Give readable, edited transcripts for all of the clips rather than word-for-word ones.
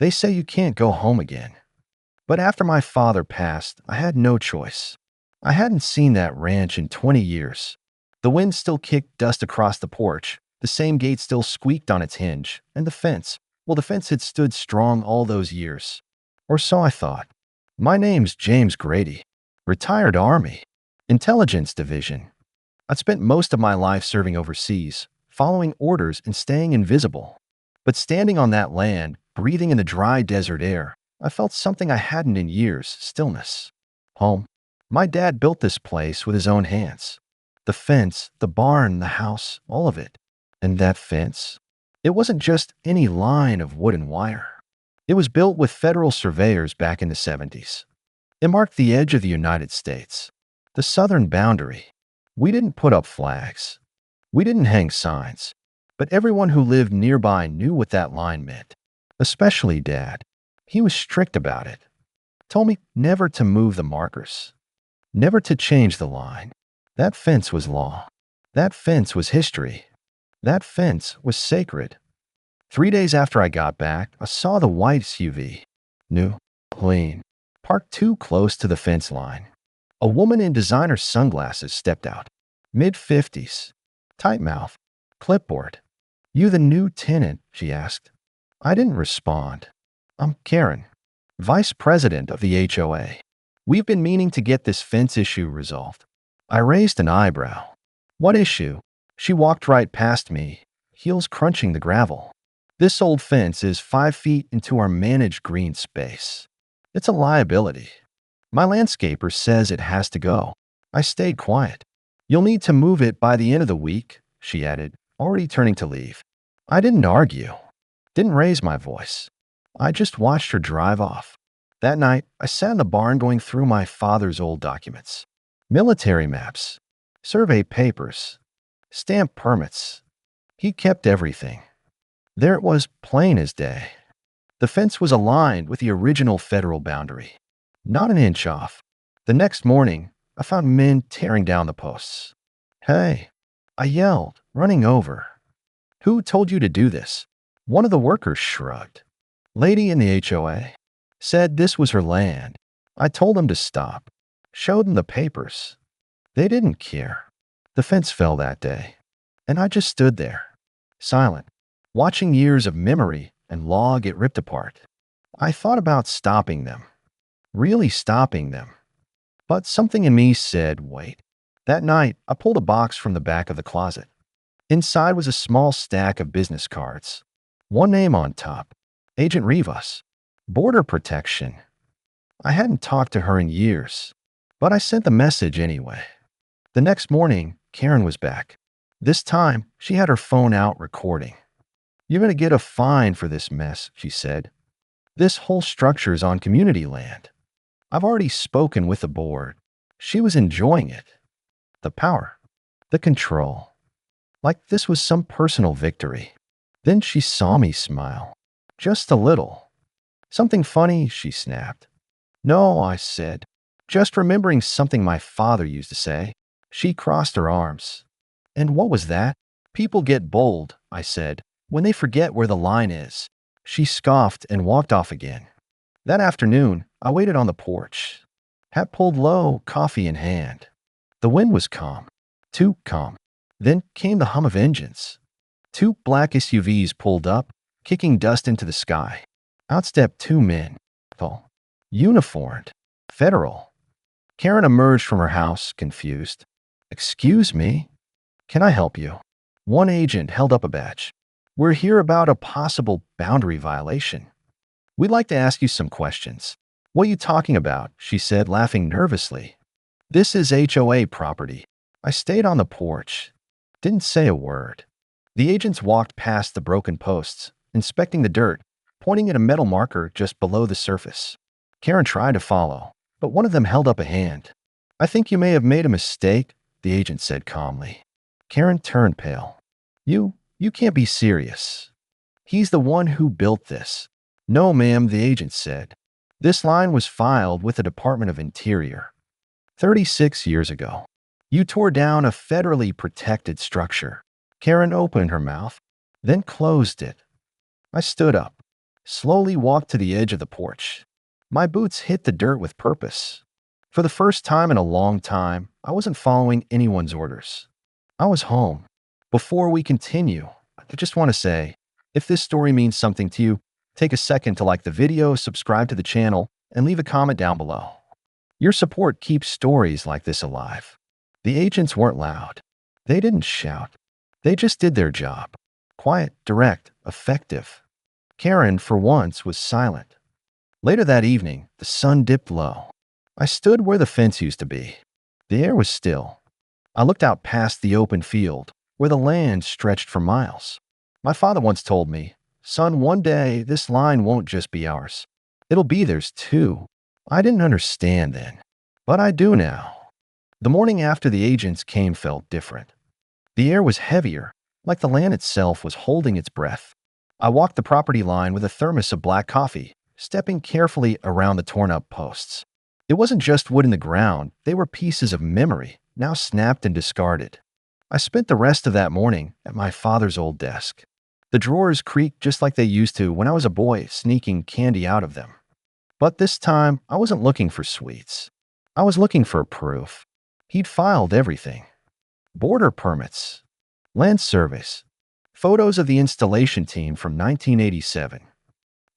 They say you can't go home again. But after my father passed, I had no choice. I hadn't seen that ranch in 20 years. The wind still kicked dust across the porch. The same gate still squeaked on its hinge. And the fence, well, the fence had stood strong all those years. Or so I thought. My name's James Grady. Retired Army. Intelligence Division. I'd spent most of my life serving overseas, following orders and staying invisible. But standing on that land, breathing in the dry desert air, I felt something I hadn't in years: stillness. Home. My dad built this place with his own hands. The fence, the barn, the house, all of it. And that fence? It wasn't just any line of wood and wire. It was built with federal surveyors back in the 70s. It marked the edge of the United States, the southern boundary. We didn't put up flags. We didn't hang signs. But everyone who lived nearby knew what that line meant, especially Dad. He was strict about it. Told me never to move the markers, never to change the line. That fence was law. That fence was history. That fence was sacred. 3 days after I got back, I saw the white SUV. New, clean, parked too close to the fence line. A woman in designer sunglasses stepped out. Mid-50s. Tight mouth. Clipboard. "You the new tenant?" she asked. I didn't respond. "I'm Karen, vice president of the HOA. We've been meaning to get this fence issue resolved." I raised an eyebrow. "What issue?" She walked right past me, heels crunching the gravel. "This old fence is 5 feet into our managed green space. It's a liability. My landscaper says it has to go." I stayed quiet. "You'll need to move it by the end of the week," she added, already turning to leave. I didn't argue, didn't raise my voice. I just watched her drive off. That night, I sat in the barn going through my father's old documents. Military maps, survey papers, stamp permits. He kept everything. There it was, plain as day. The fence was aligned with the original federal boundary, not an inch off. The next morning, I found men tearing down the posts. "Hey," I yelled, running over. "Who told you to do this?" One of the workers shrugged. "Lady in the HOA. Said this was her land." I told them to stop. Showed them the papers. They didn't care. The fence fell that day. And I just stood there, silent, watching years of memory and law get ripped apart. I thought about stopping them. Really stopping them. But something in me said, wait. That night, I pulled a box from the back of the closet. Inside was a small stack of business cards. One name on top. Agent Rivas. Border Protection. I hadn't talked to her in years, but I sent the message anyway. The next morning, Karen was back. This time, she had her phone out recording. "You're going to get a fine for this mess," she said. "This whole structure's on community land. I've already spoken with the board." She was enjoying it. The power. The control. Like this was some personal victory. Then she saw me smile. Just a little. "Something funny?" she snapped. "No," I said. "Just remembering something my father used to say." She crossed her arms. "And what was that?" "People get bold," I said, "when they forget where the line is." She scoffed and walked off again. That afternoon, I waited on the porch. Hat pulled low, coffee in hand. The wind was calm. Too calm. Then came the hum of engines. 2 black SUVs pulled up, kicking dust into the sky. Out stepped 2 men, tall, uniformed, federal. Karen emerged from her house, confused. "Excuse me? Can I help you?" One agent held up a badge. "We're here about a possible boundary violation. We'd like to ask you some questions." "What are you talking about?" she said, laughing nervously. "This is HOA property." I stayed on the porch. Didn't say a word. The agents walked past the broken posts, inspecting the dirt, pointing at a metal marker just below the surface. Karen tried to follow, but one of them held up a hand. "I think you may have made a mistake," the agent said calmly. Karen turned pale. You can't be serious. He's the one who built this." "No, ma'am," the agent said. "This line was filed with the Department of Interior 36 years ago. You tore down a federally protected structure." Karen opened her mouth, then closed it. I stood up. slowly walked to the edge of the porch. My boots hit the dirt with purpose. For the first time in a long time, I wasn't following anyone's orders. I was home. Before we continue, I just want to say, if this story means something to you, take a second to like the video, subscribe to the channel, and leave a comment down below. Your support keeps stories like this alive. The agents weren't loud. They didn't shout. They just did their job. Quiet, direct, effective. Karen, for once, was silent. Later that evening, the sun dipped low. I stood where the fence used to be. The air was still. I looked out past the open field, where the land stretched for miles. My father once told me, "Son, one day this line won't just be ours. It'll be theirs too." I didn't understand then, but I do now. The morning after the agents came felt different. The air was heavier, like the land itself was holding its breath. I walked the property line with a thermos of black coffee, stepping carefully around the torn-up posts. It wasn't just wood in the ground, they were pieces of memory, now snapped and discarded. I spent the rest of that morning at my father's old desk. The drawers creaked just like they used to when I was a boy sneaking candy out of them. But this time, I wasn't looking for sweets. I was looking for proof. He'd filed everything. Border permits, land surveys, photos of the installation team from 1987,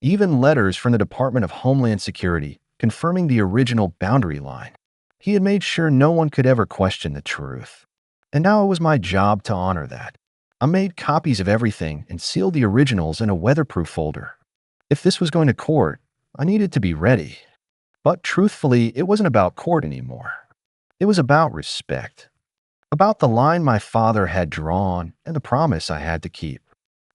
even letters from the Department of Homeland Security confirming the original boundary line. He had made sure no one could ever question the truth. And now it was my job to honor that. I made copies of everything and sealed the originals in a weatherproof folder. If this was going to court, I needed to be ready. But truthfully, it wasn't about court anymore. It was about respect. About the line my father had drawn and the promise I had to keep.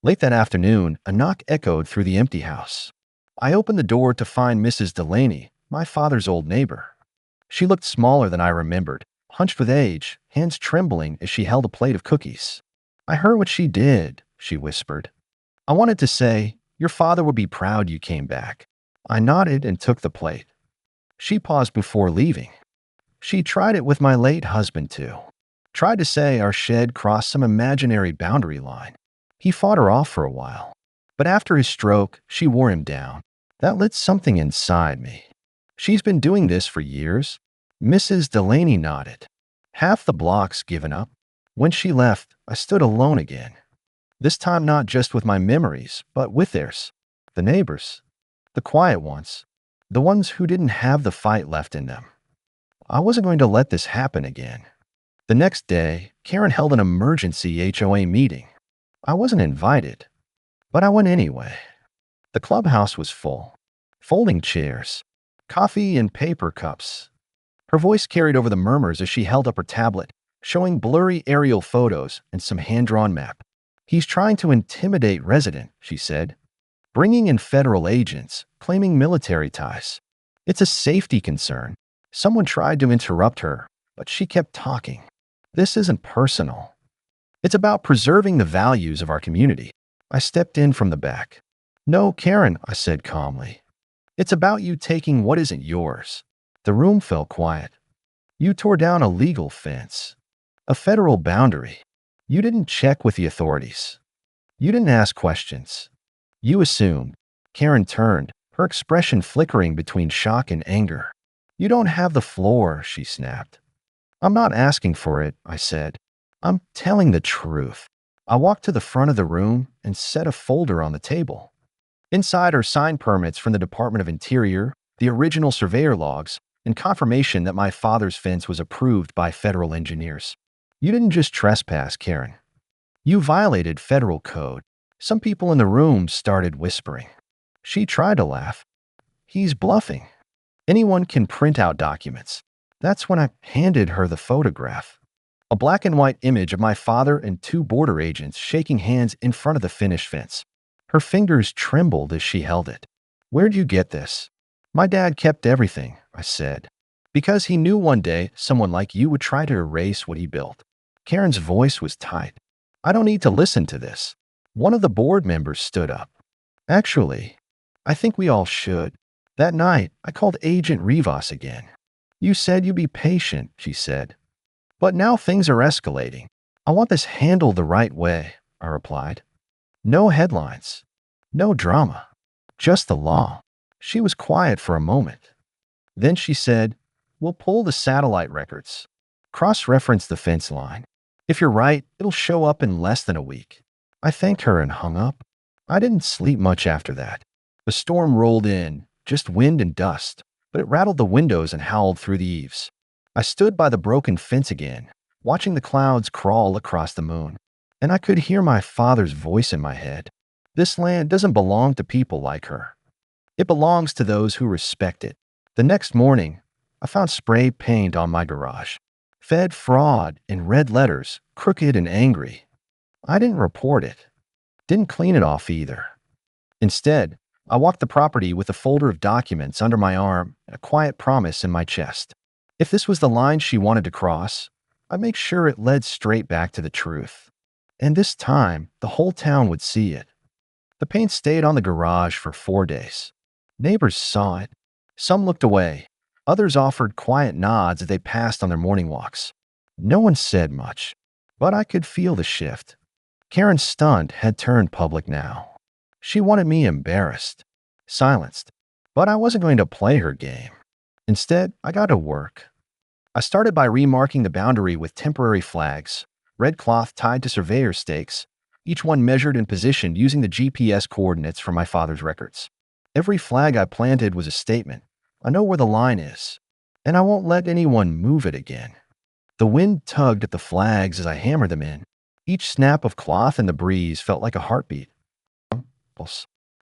Late that afternoon, a knock echoed through the empty house. I opened the door to find Mrs. Delaney, my father's old neighbor. She looked smaller than I remembered, hunched with age, hands trembling as she held a plate of cookies. "I heard what she did," she whispered. I wanted to say, "Your father would be proud you came back." I nodded and took the plate. She paused before leaving. She tried it with my late husband too. Tried to say our shed crossed some imaginary boundary line. He fought her off for a while. But after his stroke, she wore him down. That lit something inside me. "She's been doing this for years?" Mrs. Delaney nodded. "Half the block's given up." When she left, I stood alone again. This time not just with my memories, but with theirs. The neighbors. The quiet ones. The ones who didn't have the fight left in them. I wasn't going to let this happen again. The next day, Karen held an emergency HOA meeting. I wasn't invited, but I went anyway. The clubhouse was full. Folding chairs, coffee and paper cups. Her voice carried over the murmurs as she held up her tablet, showing blurry aerial photos and some hand-drawn map. "He's trying to intimidate residents," she said. "Bringing in federal agents, claiming military ties. It's a safety concern." Someone tried to interrupt her, but she kept talking. "This isn't personal. It's about preserving the values of our community." I stepped in from the back. "No, Karen," I said calmly. "It's about you taking what isn't yours." The room fell quiet. "You tore down a legal fence. A federal boundary. You didn't check with the authorities. You didn't ask questions. You assumed." Karen turned, her expression flickering between shock and anger. "You don't have the floor," she snapped. "I'm not asking for it," I said. "I'm telling the truth." I walked to the front of the room and set a folder on the table. Inside are signed permits from the Department of Interior, the original surveyor logs, and confirmation that my father's fence was approved by federal engineers. "You didn't just trespass, Karen. You violated federal code." Some people in the room started whispering. She tried to laugh. "He's bluffing. Anyone can print out documents." That's when I handed her the photograph. A black and white image of my father and two border agents shaking hands in front of the finished fence. Her fingers trembled as she held it. "Where'd you get this?" "My dad kept everything," I said. "Because he knew one day someone like you would try to erase what he built." Karen's voice was tight. "I don't need to listen to this." One of the board members stood up. "Actually, I think we all should." That night, I called Agent Rivas again. "You said you'd be patient," she said. "But now things are escalating. I want this handled the right way," I replied. "No headlines. No drama. Just the law. She was quiet for a moment. Then she said, "We'll pull the satellite records. Cross-reference the fence line. If you're right, it'll show up in less than a week." I thanked her and hung up. I didn't sleep much after that. The storm rolled in, just wind and dust, but it rattled the windows and howled through the eaves. I stood by the broken fence again, watching the clouds crawl across the moon, and I could hear my father's voice in my head. This land doesn't belong to people like her. It belongs to those who respect it. The next morning, I found spray paint on my garage. Fed fraud in red letters, crooked and angry. I didn't report it. Didn't clean it off either. Instead, I walked the property with a folder of documents under my arm and a quiet promise in my chest. If this was the line she wanted to cross, I'd make sure it led straight back to the truth. And this time, the whole town would see it. The paint stayed on the garage for 4 days. Neighbors saw it. Some looked away. Others offered quiet nods as they passed on their morning walks. No one said much, but I could feel the shift. Karen's stunt had turned public now. She wanted me embarrassed, silenced, but I wasn't going to play her game. Instead, I got to work. I started by remarking the boundary with temporary flags, red cloth tied to surveyor stakes, each one measured and positioned using the GPS coordinates from my father's records. Every flag I planted was a statement. I know where the line is, and I won't let anyone move it again. The wind tugged at the flags as I hammered them in. Each snap of cloth in the breeze felt like a heartbeat.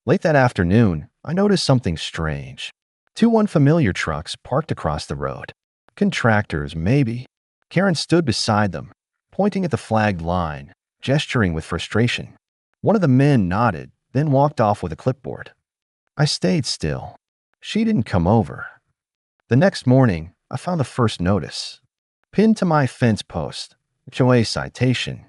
Late that afternoon, I noticed something strange. 2 unfamiliar trucks parked across the road. Contractors, maybe. Karen stood beside them, pointing at the flagged line, gesturing with frustration. One of the men nodded, then walked off with a clipboard. I stayed still. She didn't come over. The next morning, I found the first notice. Pinned to my fence post, HOA citation.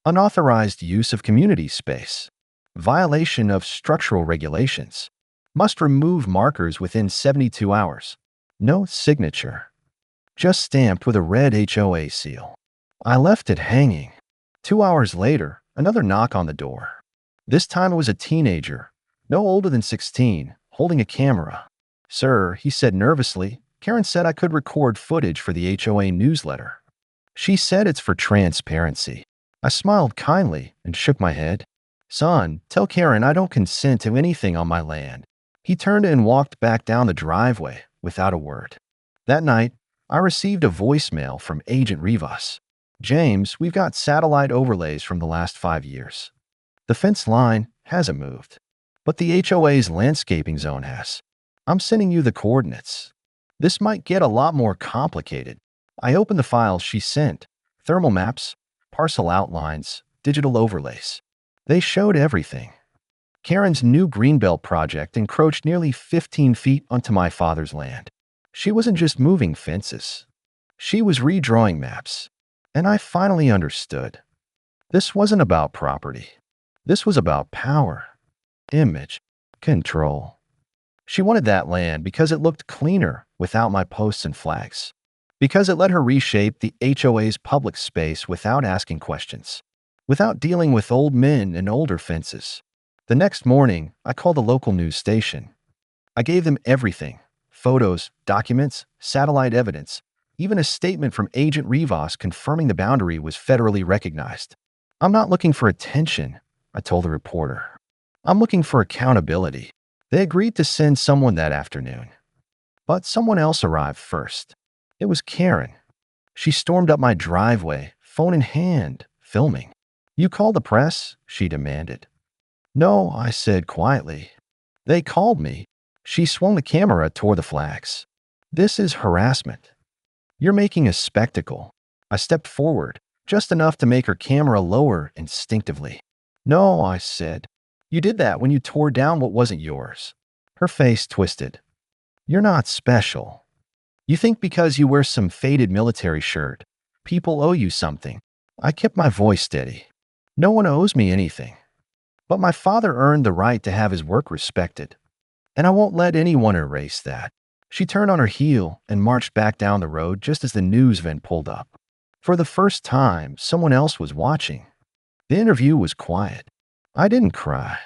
Unauthorized use of community space. Violation of structural regulations. Must remove markers within 72 hours. No signature. Just stamped with a red HOA seal. I left it hanging. 2 hours later, another knock on the door. This time it was a teenager, no older than 16, holding a camera. "Sir," he said nervously, "Karen said I could record footage for the HOA newsletter." She said it's for transparency. I smiled kindly and shook my head. "Son, tell Karen I don't consent to anything on my land." He turned and walked back down the driveway without a word. That night, I received a voicemail from Agent Rivas. "James, we've got satellite overlays from the last 5 years. The fence line hasn't moved, but the HOA's landscaping zone has. I'm sending you the coordinates. This might get a lot more complicated." I opened the files she sent. Thermal maps, parcel outlines, digital overlays. They showed everything. Karen's new Greenbelt project encroached nearly 15 feet onto my father's land. She wasn't just moving fences. She was redrawing maps. And I finally understood. This wasn't about property. This was about power, image, control. She wanted that land because it looked cleaner without my posts and flags. Because it let her reshape the HOA's public space without asking questions. Without dealing with old men and older fences. The next morning, I called the local news station. I gave them everything. Photos, documents, satellite evidence, even a statement from Agent Rivas confirming the boundary was federally recognized. "I'm not looking for attention," I told the reporter. "I'm looking for accountability." They agreed to send someone that afternoon. But someone else arrived first. It was Karen. She stormed up my driveway, phone in hand, filming. "You called the press?" she demanded. "No," I said quietly. "They called me." She swung the camera toward the flags. "This is harassment. You're making a spectacle." I stepped forward, just enough to make her camera lower instinctively. "No," I said. "You did that when you tore down what wasn't yours." Her face twisted. "You're not special. You think because you wear some faded military shirt, people owe you something." I kept my voice steady. "No one owes me anything. But my father earned the right to have his work respected. And I won't let anyone erase that." She turned on her heel and marched back down the road just as the news van pulled up. For the first time, someone else was watching. The interview was quiet. I didn't cry,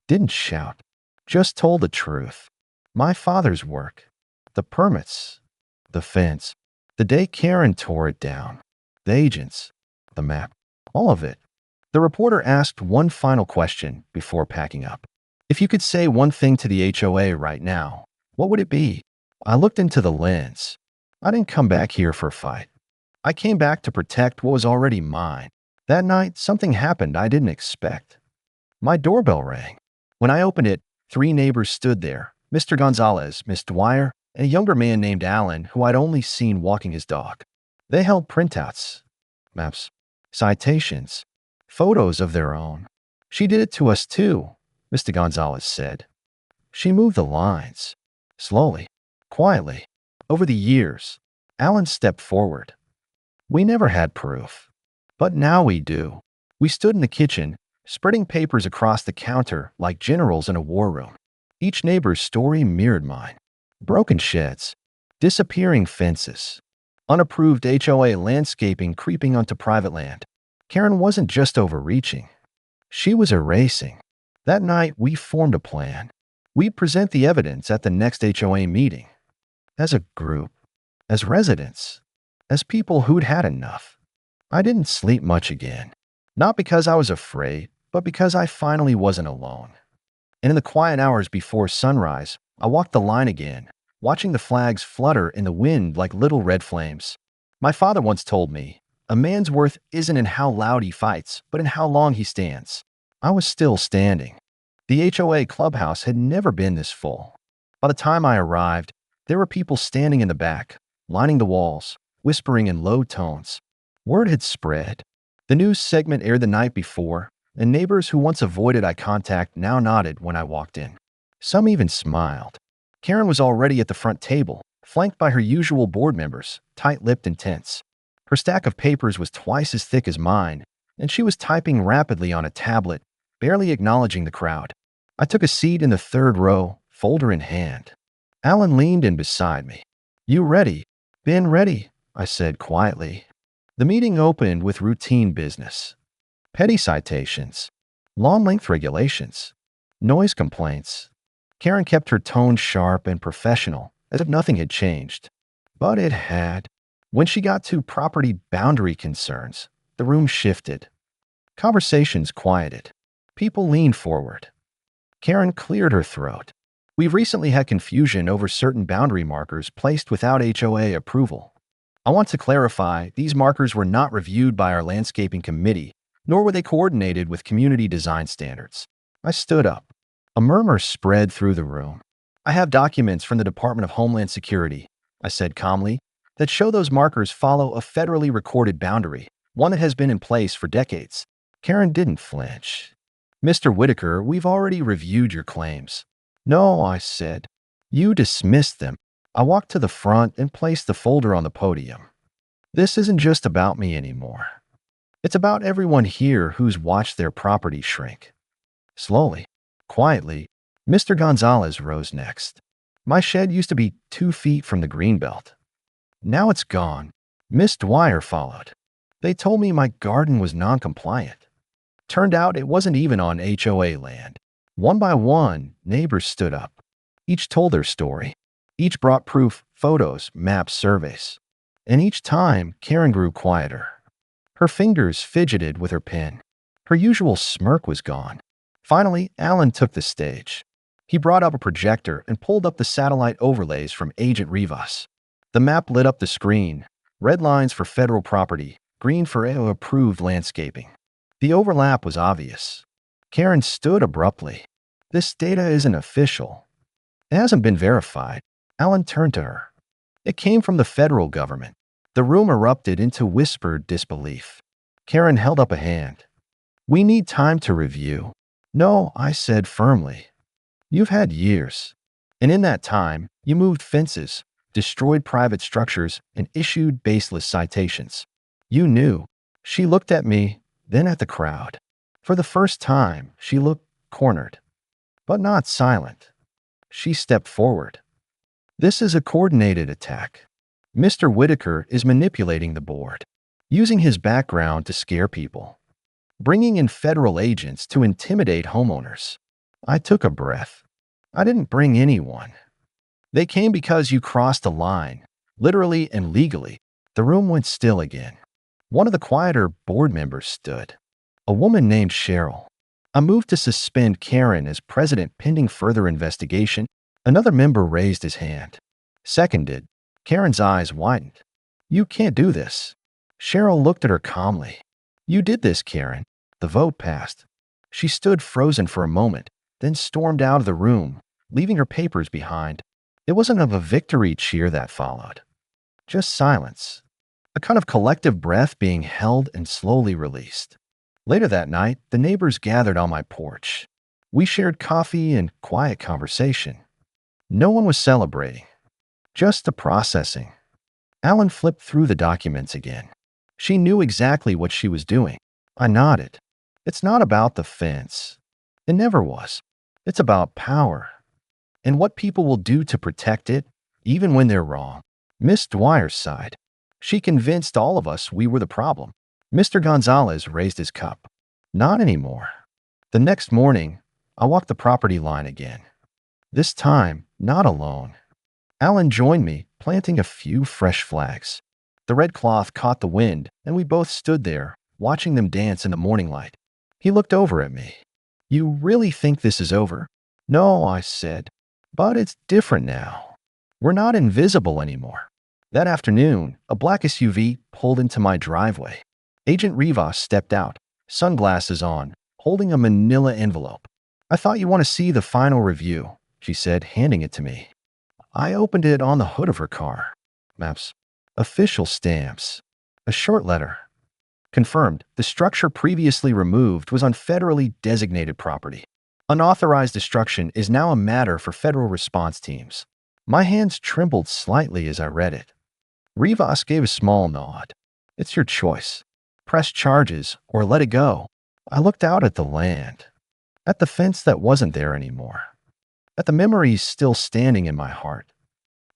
didn't shout. just told the truth. My father's work, the permits, the fence, the day Karen tore it down, the agents, the map, all of it. The reporter asked one final question before packing up. If you could say one thing to the HOA right now, what would it be? I looked into the lens. I didn't come back here for a fight. I came back to protect what was already mine. That night, something happened I didn't expect. My doorbell rang. When I opened it, three neighbors stood there, Mr. Gonzalez, Miss Dwyer, and a younger man named Alan who I'd only seen walking his dog. They held printouts, maps, citations, photos of their own. She did it to us too, Mr. Gonzalez said. She moved the lines, slowly, quietly. Over the years, Alan stepped forward. We never had proof, but now we do. We stood in the kitchen, spreading papers across the counter like generals in a war room. Each neighbor's story mirrored mine. Broken sheds, disappearing fences, unapproved HOA landscaping creeping onto private land. Karen wasn't just overreaching. She was erasing. That night, we formed a plan. We'd present the evidence at the next HOA meeting. As a group, as residents, as people who'd had enough. I didn't sleep much again. Not because I was afraid, but because I finally wasn't alone. And in the quiet hours before sunrise, I walked the line again, watching the flags flutter in the wind like little red flames. My father once told me, a man's worth isn't in how loud he fights, but in how long he stands. I was still standing. The HOA clubhouse had never been this full. By the time I arrived, there were people standing in the back, lining the walls, whispering in low tones. Word had spread. The news segment aired the night before, and neighbors who once avoided eye contact now nodded when I walked in. Some even smiled. Karen was already at the front table, flanked by her usual board members, tight-lipped and tense. Her stack of papers was twice as thick as mine, and she was typing rapidly on a tablet, barely acknowledging the crowd. I took a seat in the third row, folder in hand. Alan leaned in beside me. You ready? Been ready, I said quietly. The meeting opened with routine business. Petty citations, lawn length regulations, noise complaints. Karen kept her tone sharp and professional, as if nothing had changed. But it had. When she got to property boundary concerns, the room shifted. Conversations quieted. People leaned forward. Karen cleared her throat. We've recently had confusion over certain boundary markers placed without HOA approval. I want to clarify, these markers were not reviewed by our landscaping committee, nor were they coordinated with community design standards. I stood up. A murmur spread through the room. I have documents from the Department of Homeland Security, I said calmly, that show those markers follow a federally recorded boundary, one that has been in place for decades. Karen didn't flinch. Mr. Whitaker, we've already reviewed your claims. No, I said. You dismissed them. I walked to the front and placed the folder on the podium. This isn't just about me anymore. It's about everyone here who's watched their property shrink. Slowly, quietly, Mr. Gonzalez rose next. My shed used to be 2 feet from the greenbelt. Now it's gone. Miss Dwyer followed. They told me my garden was non-compliant. Turned out it wasn't even on HOA land. One by one, neighbors stood up. Each told their story. Each brought proof, photos, maps, surveys. And each time, Karen grew quieter. Her fingers fidgeted with her pen. Her usual smirk was gone. Finally, Alan took the stage. He brought up a projector and pulled up the satellite overlays from Agent Rivas. The map lit up the screen. Red lines for federal property, green for HOA-approved landscaping. The overlap was obvious. Karen stood abruptly. This data isn't official. It hasn't been verified. Alan turned to her. It came from the federal government. The room erupted into whispered disbelief. Karen held up a hand. We need time to review. No, I said firmly. You've had years. And in that time, you moved fences, destroyed private structures, and issued baseless citations. You knew. She looked at me, then at the crowd. For the first time, she looked cornered, but not silent. She stepped forward. This is a coordinated attack. Mr. Whitaker is manipulating the board, using his background to scare people, bringing in federal agents to intimidate homeowners. I took a breath. I didn't bring anyone. They came because you crossed a line, literally and legally. The room went still again. One of the quieter board members stood. A woman named Cheryl. I moved to suspend Karen as president pending further investigation. Another member raised his hand. Seconded. Karen's eyes widened. You can't do this. Cheryl looked at her calmly. You did this, Karen. The vote passed. She stood frozen for a moment, then stormed out of the room, leaving her papers behind. It wasn't of a victory cheer that followed. Just silence. A kind of collective breath being held and slowly released. Later that night, the neighbors gathered on my porch. We shared coffee and quiet conversation. No one was celebrating, just the processing. Alan flipped through the documents again. She knew exactly what she was doing. I nodded. It's not about the fence. It never was. It's about power and what people will do to protect it, even when they're wrong. Miss Dwyer sighed. She convinced all of us we were the problem. Mr. Gonzalez raised his cup. Not anymore. The next morning, I walked the property line again. This time, not alone. Alan joined me, planting a few fresh flags. The red cloth caught the wind, and we both stood there, watching them dance in the morning light. He looked over at me. You really think this is over? No, I said. But it's different now. We're not invisible anymore. That afternoon, a black SUV pulled into my driveway. Agent Rivas stepped out, sunglasses on, holding a manila envelope. I thought you want to see the final review, she said, handing it to me. I opened it on the hood of her car. Maps. Official stamps. A short letter. Confirmed, the structure previously removed was on federally designated property. Unauthorized destruction is now a matter for federal response teams. My hands trembled slightly as I read it. Rivas gave a small nod. It's your choice. Press charges or let it go. I looked out at the land, at the fence that wasn't there anymore, at the memories still standing in my heart.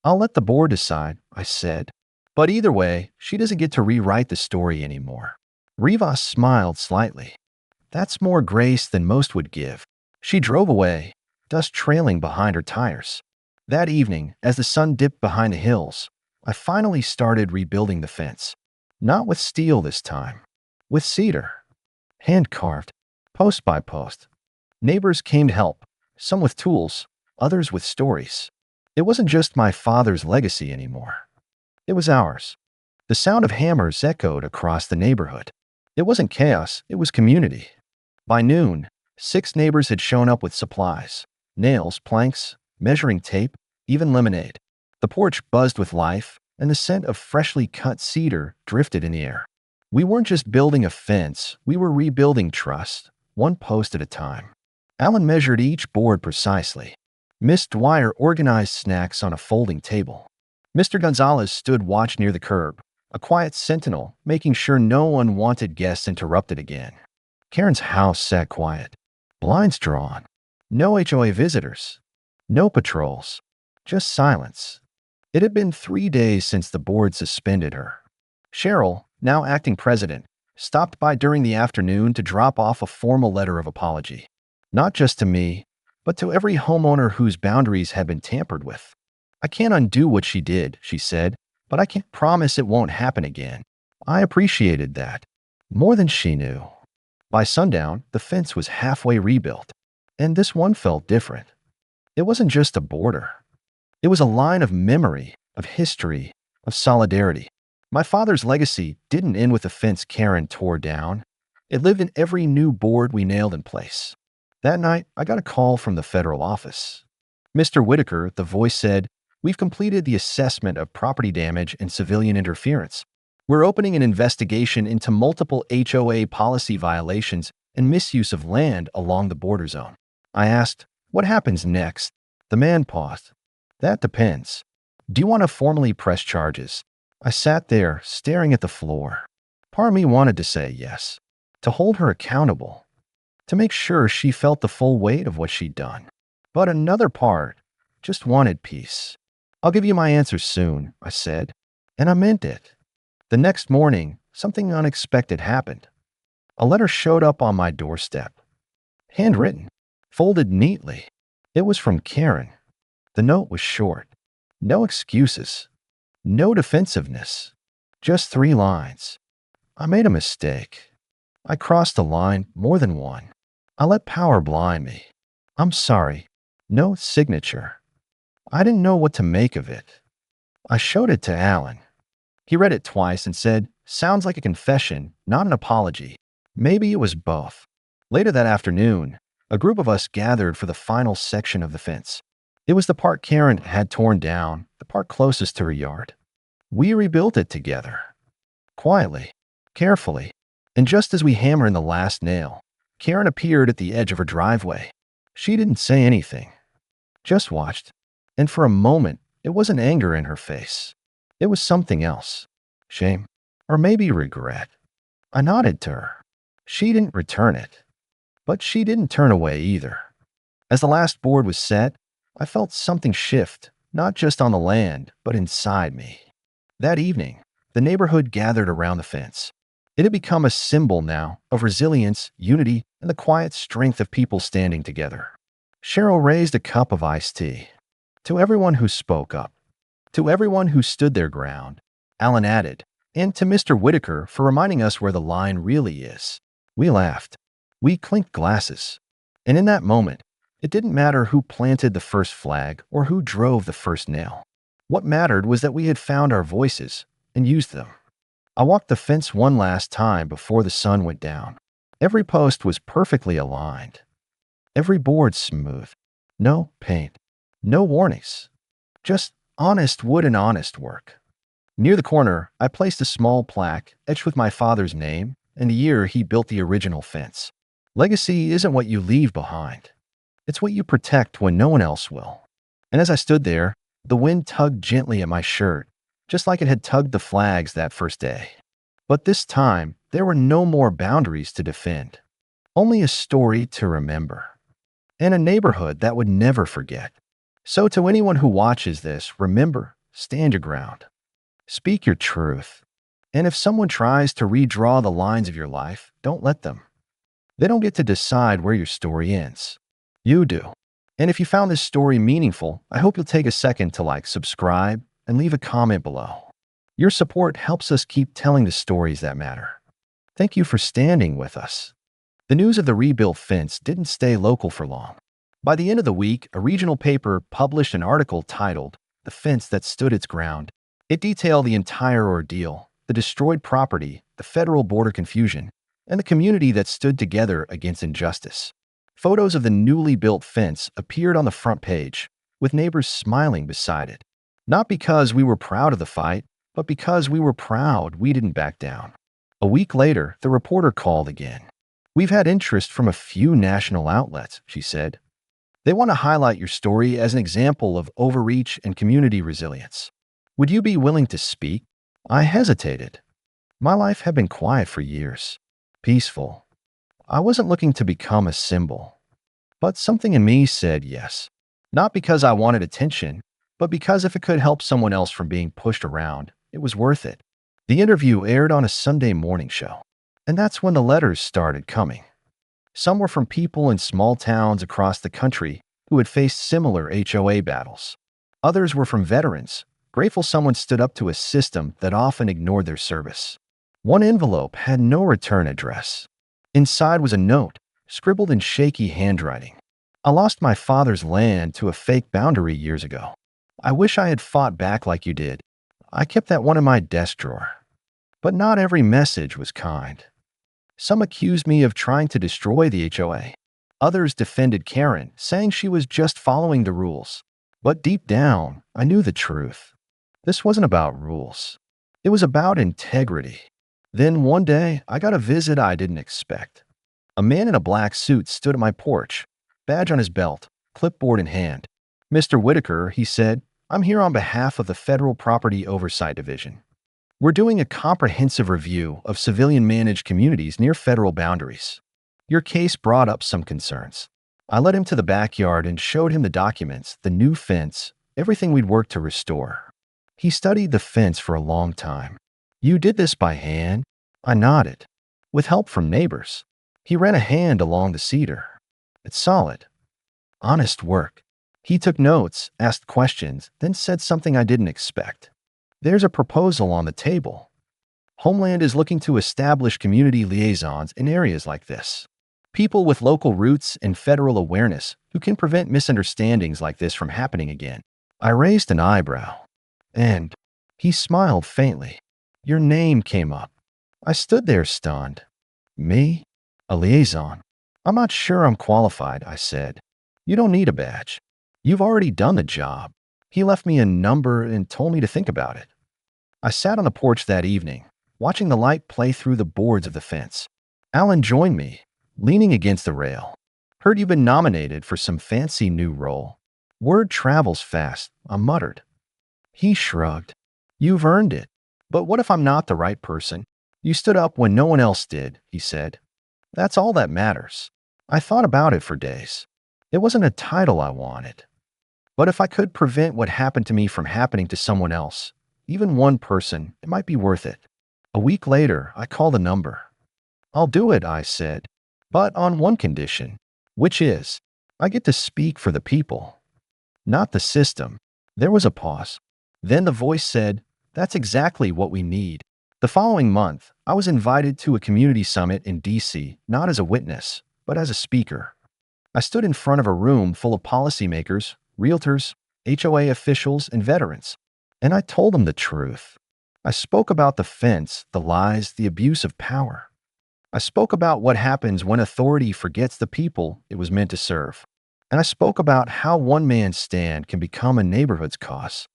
I'll let the board decide, I said. But either way, she doesn't get to rewrite the story anymore. Rivas smiled slightly. That's more grace than most would give. She drove away, dust trailing behind her tires. That evening, as the sun dipped behind the hills, I finally started rebuilding the fence. Not with steel this time, with cedar. Hand-carved, post by post. Neighbors came to help, some with tools, others with stories. It wasn't just my father's legacy anymore. It was ours. The sound of hammers echoed across the neighborhood. It wasn't chaos, it was community. By noon, 6 neighbors had shown up with supplies. Nails, planks, measuring tape, even lemonade. The porch buzzed with life, and the scent of freshly cut cedar drifted in the air. We weren't just building a fence, we were rebuilding trust, one post at a time. Alan measured each board precisely. Miss Dwyer organized snacks on a folding table. Mr. Gonzalez stood watch near the curb, a quiet sentinel, making sure no unwanted guests interrupted again. Karen's house sat quiet, blinds drawn. No HOA visitors, no patrols, just silence. It had been 3 days since the board suspended her. Cheryl, now acting president, stopped by during the afternoon to drop off a formal letter of apology. Not just to me, but to every homeowner whose boundaries had been tampered with. I can't undo what she did, she said, but I can't promise it won't happen again. I appreciated that, more than she knew. By sundown, the fence was halfway rebuilt, and this one felt different. It wasn't just a border. It was a line of memory, of history, of solidarity. My father's legacy didn't end with the fence Karen tore down. It lived in every new board we nailed in place. That night, I got a call from the federal office. Mr. Whitaker, the voice said, "We've completed the assessment of property damage and civilian interference. We're opening an investigation into multiple HOA policy violations and misuse of land along the border zone." I asked, "What happens next?" The man paused. "That depends. Do you want to formally press charges?" I sat there, staring at the floor. Part of me wanted to say yes, to hold her accountable, to make sure she felt the full weight of what she'd done. But another part just wanted peace. "I'll give you my answer soon," I said, and I meant it. The next morning, something unexpected happened. A letter showed up on my doorstep. Handwritten, folded neatly. It was from Karen. The note was short. No excuses. No defensiveness. Just 3 lines. I made a mistake. I crossed a line more than one. I let power blind me. I'm sorry. No signature. I didn't know what to make of it. I showed it to Alan. He read it twice and said, "Sounds like a confession, not an apology." Maybe it was both. Later that afternoon, a group of us gathered for the final section of the fence. It was the part Karen had torn down, the part closest to her yard. We rebuilt it together. Quietly, carefully, and just as we hammered in the last nail, Karen appeared at the edge of her driveway. She didn't say anything, just watched. And for a moment, it wasn't anger in her face. It was something else. Shame. Or maybe regret. I nodded to her. She didn't return it. But she didn't turn away either. As the last board was set, I felt something shift, not just on the land, but inside me. That evening, the neighborhood gathered around the fence. It had become a symbol now of resilience, unity, and the quiet strength of people standing together. Cheryl raised a cup of iced tea. To everyone who spoke up. To everyone who stood their ground. Alan added, and to Mr. Whitaker for reminding us where the line really is. We laughed. We clinked glasses. And in that moment, it didn't matter who planted the first flag or who drove the first nail. What mattered was that we had found our voices and used them. I walked the fence one last time before the sun went down. Every post was perfectly aligned. Every board smooth. No paint. No warnings. Just honest wood and honest work. Near the corner, I placed a small plaque etched with my father's name and the year he built the original fence. Legacy isn't what you leave behind. It's what you protect when no one else will. And as I stood there, the wind tugged gently at my shirt, just like it had tugged the flags that first day. But this time, there were no more boundaries to defend. Only a story to remember. And a neighborhood that would never forget. So to anyone who watches this, remember, stand your ground. Speak your truth. And if someone tries to redraw the lines of your life, don't let them. They don't get to decide where your story ends. You do. And if you found this story meaningful, I hope you'll take a second to subscribe, and leave a comment below. Your support helps us keep telling the stories that matter. Thank you for standing with us. The news of the rebuilt fence didn't stay local for long. By the end of the week, a regional paper published an article titled, "The Fence That Stood Its Ground." It detailed the entire ordeal, the destroyed property, the federal border confusion, and the community that stood together against injustice. Photos of the newly built fence appeared on the front page, with neighbors smiling beside it. Not because we were proud of the fight, but because we were proud we didn't back down. A week later, the reporter called again. "We've had interest from a few national outlets," she said. "They want to highlight your story as an example of overreach and community resilience. Would you be willing to speak?" I hesitated. My life had been quiet for years. Peaceful. I wasn't looking to become a symbol. But something in me said yes. Not because I wanted attention, but because if it could help someone else from being pushed around, it was worth it. The interview aired on a Sunday morning show. And that's when the letters started coming. Some were from people in small towns across the country who had faced similar HOA battles. Others were from veterans, grateful someone stood up to a system that often ignored their service. One envelope had no return address. Inside was a note, scribbled in shaky handwriting. "I lost my father's land to a fake boundary years ago. I wish I had fought back like you did. I kept that one in my desk drawer." But not every message was kind. Some accused me of trying to destroy the HOA. Others defended Karen, saying she was just following the rules. But deep down, I knew the truth. This wasn't about rules. It was about integrity. Then one day, I got a visit I didn't expect. A man in a black suit stood at my porch, badge on his belt, clipboard in hand. "Mr. Whitaker," he said, "I'm here on behalf of the Federal Property Oversight Division. We're doing a comprehensive review of civilian-managed communities near federal boundaries. Your case brought up some concerns." I led him to the backyard and showed him the documents, the new fence, everything we'd worked to restore. He studied the fence for a long time. "You did this by hand?" I nodded. "With help from neighbors." He ran a hand along the cedar. "It's solid. Honest work." He took notes, asked questions, then said something I didn't expect. There's a proposal on the table. Homeland is looking to establish community liaisons in areas like this. People with local roots and federal awareness who can prevent misunderstandings like this from happening again. I raised an eyebrow, and he smiled faintly. Your name came up. I stood there stunned. Me? A liaison? I'm not sure I'm qualified, I said. You don't need a badge. You've already done the job. He left me a number and told me to think about it. I sat on the porch that evening, watching the light play through the boards of the fence. Alan joined me, leaning against the rail. Heard you've been nominated for some fancy new role. Word travels fast, I muttered. He shrugged. You've earned it. But what if I'm not the right person? You stood up when no one else did, he said. That's all that matters. I thought about it for days. It wasn't a title I wanted. But if I could prevent what happened to me from happening to someone else, even one person, it might be worth it. A week later, I called a number. I'll do it, I said, but on one condition, which is, I get to speak for the people, not the system. There was a pause. Then the voice said, that's exactly what we need. The following month, I was invited to a community summit in D.C., not as a witness, but as a speaker. I stood in front of a room full of policymakers, realtors, HOA officials, and veterans, and I told them the truth. I spoke about the fence, the lies, the abuse of power. I spoke about what happens when authority forgets the people it was meant to serve. And I spoke about how one man's stand can become a neighborhood's cause.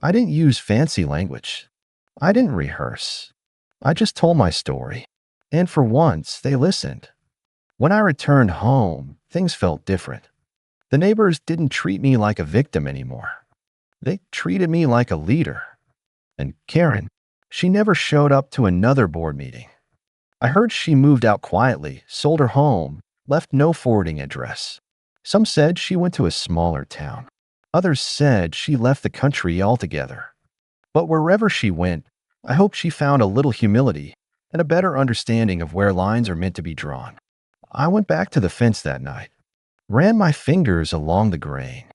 I didn't use fancy language. I didn't rehearse. I just told my story. And for once, they listened. When I returned home, things felt different. The neighbors didn't treat me like a victim anymore. They treated me like a leader. And Karen, she never showed up to another board meeting. I heard she moved out quietly, sold her home, left no forwarding address. Some said she went to a smaller town. Others said she left the country altogether. But wherever she went, I hope she found a little humility and a better understanding of where lines are meant to be drawn. I went back to the fence that night, ran my fingers along the grain.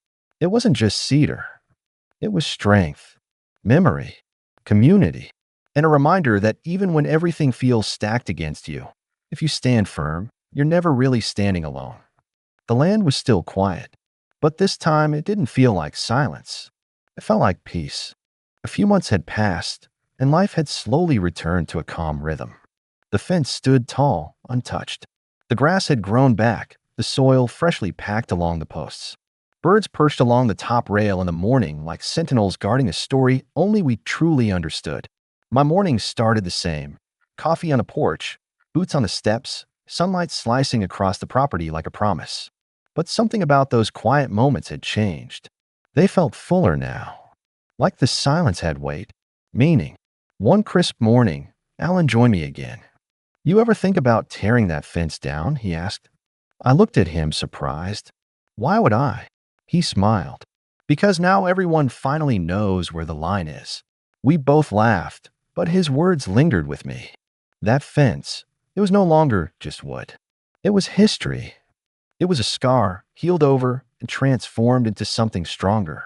It wasn't just cedar. It was strength, memory, community, and a reminder that even when everything feels stacked against you, if you stand firm, you're never really standing alone. The land was still quiet, but this time it didn't feel like silence. It felt like peace. A few months had passed, and life had slowly returned to a calm rhythm. The fence stood tall, untouched. The grass had grown back, the soil freshly packed along the posts. Birds perched along the top rail in the morning like sentinels guarding a story only we truly understood. My mornings started the same. Coffee on a porch, boots on the steps, sunlight slicing across the property like a promise. But something about those quiet moments had changed. They felt fuller now. Like the silence had weight, meaning. One crisp morning, Alan joined me again. You ever think about tearing that fence down? He asked. I looked at him, surprised. Why would I? He smiled. Because now everyone finally knows where the line is. We both laughed, but his words lingered with me. That fence, it was no longer just wood. It was history. It was a scar, healed over and transformed into something stronger.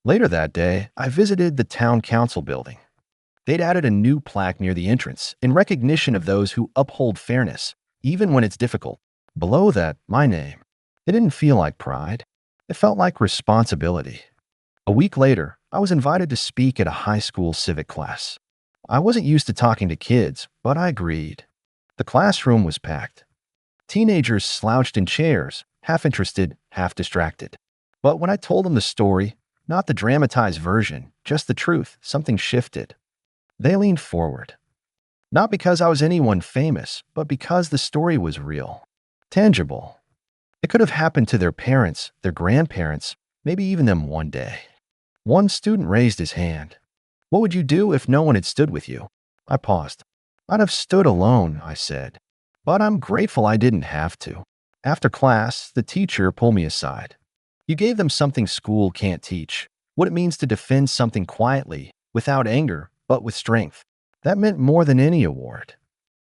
Later that day, I visited the town council building. They'd added a new plaque near the entrance in recognition of those who uphold fairness, even when it's difficult. Below that, my name. It didn't feel like pride. It felt like responsibility. A week later, I was invited to speak at a high school civic class. I wasn't used to talking to kids, but I agreed. The classroom was packed. Teenagers slouched in chairs, half interested, half distracted. But when I told them the story, not the dramatized version, just the truth, something shifted. They leaned forward. Not because I was anyone famous, but because the story was real, tangible. It could have happened to their parents, their grandparents, maybe even them one day. One student raised his hand. What would you do if no one had stood with you? I paused. I'd have stood alone, I said. But I'm grateful I didn't have to. After class, the teacher pulled me aside. You gave them something school can't teach, what it means to defend something quietly, without anger, but with strength. That meant more than any award.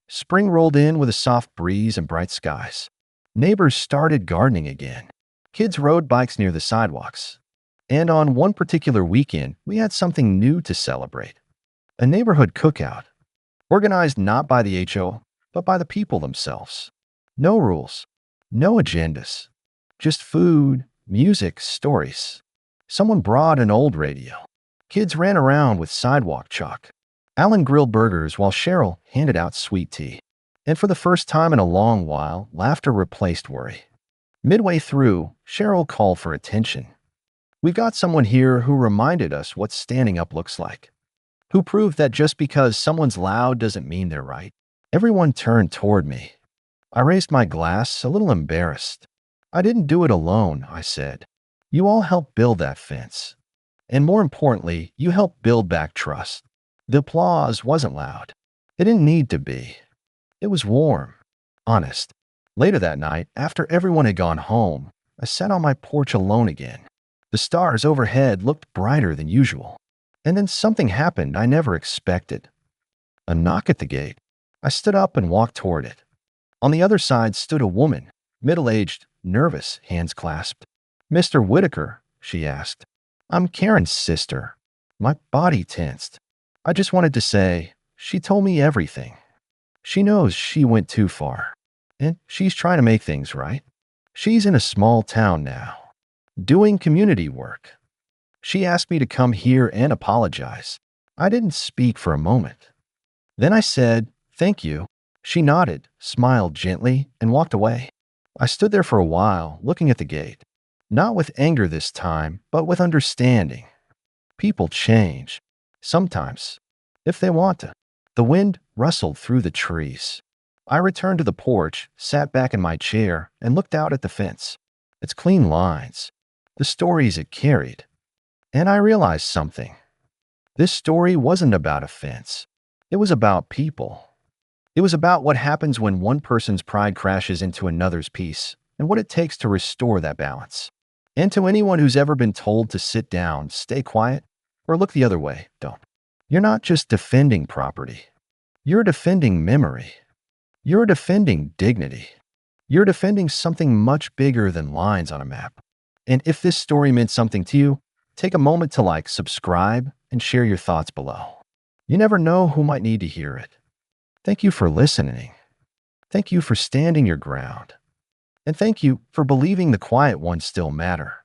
Spring rolled in with a soft breeze and bright skies. Neighbors started gardening again. Kids rode bikes near the sidewalks. And on one particular weekend, we had something new to celebrate. A neighborhood cookout, organized not by the HO, but by the people themselves. No rules, no agendas, just food, music, stories. Someone brought an old radio. Kids ran around with sidewalk chalk. Alan grilled burgers while Cheryl handed out sweet tea. And for the first time in a long while, laughter replaced worry. Midway through, Cheryl called for attention. We've got someone here who reminded us what standing up looks like, who proved that just because someone's loud doesn't mean they're right. Everyone turned toward me. I raised my glass, a little embarrassed. I didn't do it alone, I said. You all helped build that fence. And more importantly, you helped build back trust. The applause wasn't loud. It didn't need to be. It was warm, honest. Later that night, after everyone had gone home, I sat on my porch alone again. The stars overhead looked brighter than usual. And then something happened I never expected. A knock at the gate. I stood up and walked toward it. On the other side stood a woman, middle-aged, nervous, hands clasped. "Mr. Whitaker," she asked. "I'm Karen's sister." My body tensed. I just wanted to say, she told me everything. She knows she went too far, and she's trying to make things right. She's in a small town now, doing community work. She asked me to come here and apologize. I didn't speak for a moment. Then I said, "Thank you." She nodded, smiled gently, and walked away. I stood there for a while, looking at the gate. Not with anger this time, but with understanding. People change. Sometimes, if they want to. The wind rustled through the trees. I returned to the porch, sat back in my chair, and looked out at the fence. Its clean lines, the stories it carried. And I realized something. This story wasn't about a fence. It was about people. It was about what happens when one person's pride crashes into another's peace, and what it takes to restore that balance. And to anyone who's ever been told to sit down, stay quiet, or look the other way, don't. You're not just defending property. You're defending memory. You're defending dignity. You're defending something much bigger than lines on a map. And if this story meant something to you, take a moment to like, subscribe, and share your thoughts below. You never know who might need to hear it. Thank you for listening. Thank you for standing your ground. And thank you for believing the quiet ones still matter.